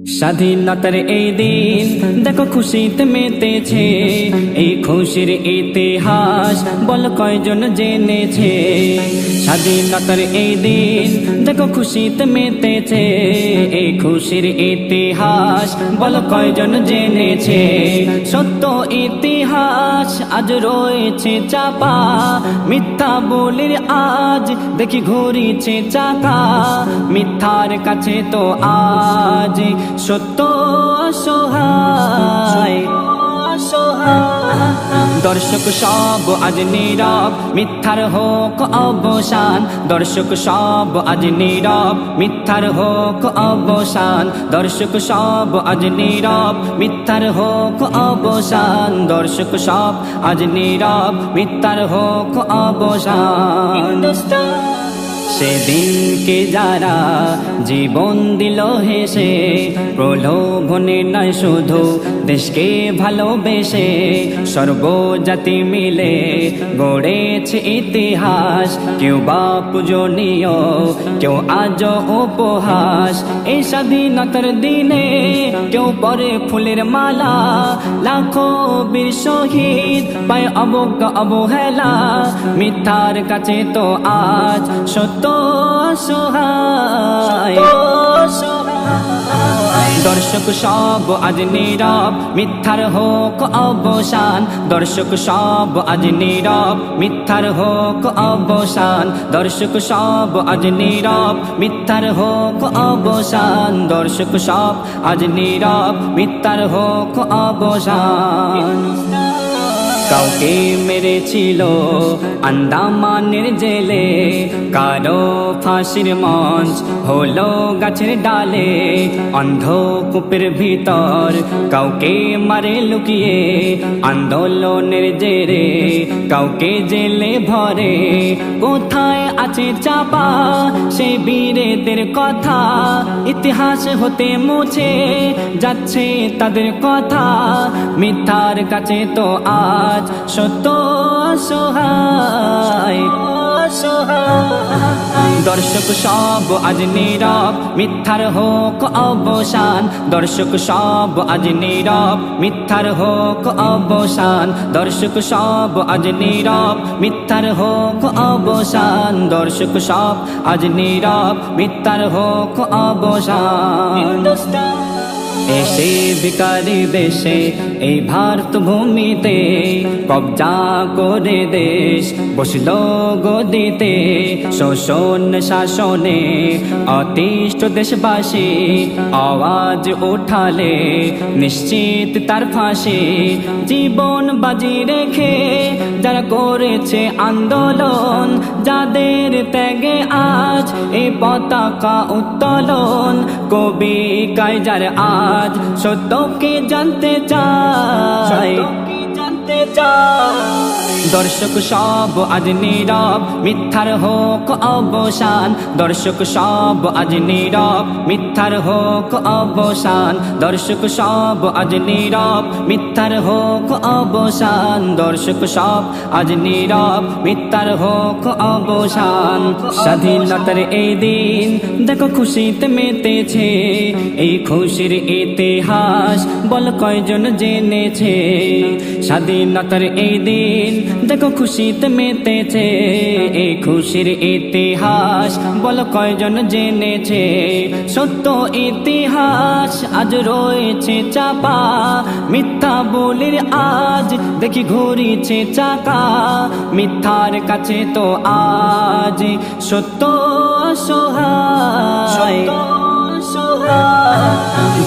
স্বাধীনতার এই দিন দেখো খুশিতে মেতেছে, এই খুশির ইতিহাস বল কয়জন জেনেছে। স্বাধীনতার এই দিন দেখো খুশিতে মেতেছে, এই খুশির ইতিহাস বল কয়জন জেনেছে। সত্য ইতিহাস আজ রয়েছে চাপা, মিথ্যা বলির আজ দেখি ঘুরিছে চাকা। মিথ্যার কাছে তো আজ সত্য অসহায়। দর্শক সব আজ নীরব, মিথ্যার হোক অবসান। দর্শক সব আজ নীরব, মিথ্যার হোক অবসান। দর্শক সব আজ নীরব, মিথ্যার হোক অবসান। দর্শক সব আজ নীরব, মিথ্যার হোক অবসান। সেদিনকে যারা জীবন দিল হেসে, প্রলোভনে নয় শুধু দেশকে ভালোবেসে, সর্বজাতি মিলে গড়েছে ইতিহাস। কেউ বা পূজনীয়, কেউ আজ উপহাস। এই স্বাধীনতার দিনে কেউ পরে ফুলের মালা, লাখো বীর শহীদ পায় অবজ্ঞা অবহেলা। মিথ্যার কাছে তো আজ সত্য অসহায়। দর্শক সব আজ নীরব, মিথ্যার হোক অবসান। দর্শক সব আজ নীরব, মিথ্যার হোক অবসান। দর্শক সব আজ নীরব, মিথ্যার হোক অবসান। দর্শক সব আজ নীরব, মিথ্যার হোক অবসান। কাউকে মেরেছিল আন্দামানের জেলে, কারো ফাঁসির মঞ্চ হলো গাছের ডালে। অন্ধকূপের ভিতর কাউকে মারে লুকিয়ে, আন্দোলনের জেরে কাউকে জেলে ভরে। কোথায় আছে চাপা সেই বীরেদের কথা, ইতিহাস হতে মুছে যাচ্ছে তাদের কথা। মিথ্যার কাছে তো আজ সত্য অসহায়। দর্শক সব আজ নীরব, মিথ্যার হোক অবসান। দর্শক সব আজ নীরব, মিথ্যার হোক অবসান। দর্শক সব আজ নীরব, মিথ্যার হোক অবসান। দর্শক সব আজ নীরব, মিথ্যার হোক অবসান। এসে ভিখারি বেশে এই ভারত ভূমিতে, কবজা করে দেশ বসলো গদিতে। শোষণ শাসনে অতিষ্ঠ দেশবাসী আওয়াজ উঠালে নিশ্চিত তার ফাঁসি। জীবন বাজি রেখে যারা করেছে আন্দোলন, যাদের ত্যাগে আজ এই পতাকা উত্তোলন। কবি কাইজার আজ সত্যকে জানতে চায়। দর্শক সব আজ নীরব, মিথ্যার হোক অবসান। দর্শক সব আজ নীরব, মিথ্যার হোক অবসান। দর্শক সব আজ নীরব, মিথ্যার হোক অবসান। দর্শক সব আজ নীরব, মিথ্যার হোক অবসান। স্বাধীনতার এই দিন দেখো খুশিতে মেতেছে, এই খুশির ইতিহাস বল কয়জন জেনেছে। স্বাধীনতার এই দিন দেখো খুশিতে মেতেছে, এই খুশির ইতিহাস বল কয়জন জেনেছে। সত্য ইতিহাস আজ রয়েছে চাপা, মিথ্যা বলির আজ দেখি ঘুরিছে চাকা। মিথ্যার কাছে তো আজ সত্য অসহায়।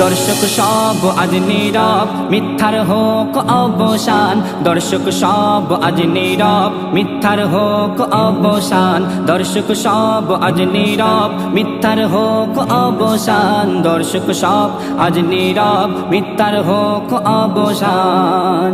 দর্শক সব আজ নীরব, মিথ্যার হোক অবসান। দর্শক সব আজ নীরব, মিথ্যার হোক অবসান। দর্শক সব আজ নীরব, মিথ্যার হোক অবসান। দর্শক সব আজ নীরব, মিথ্যার হোক অবসান।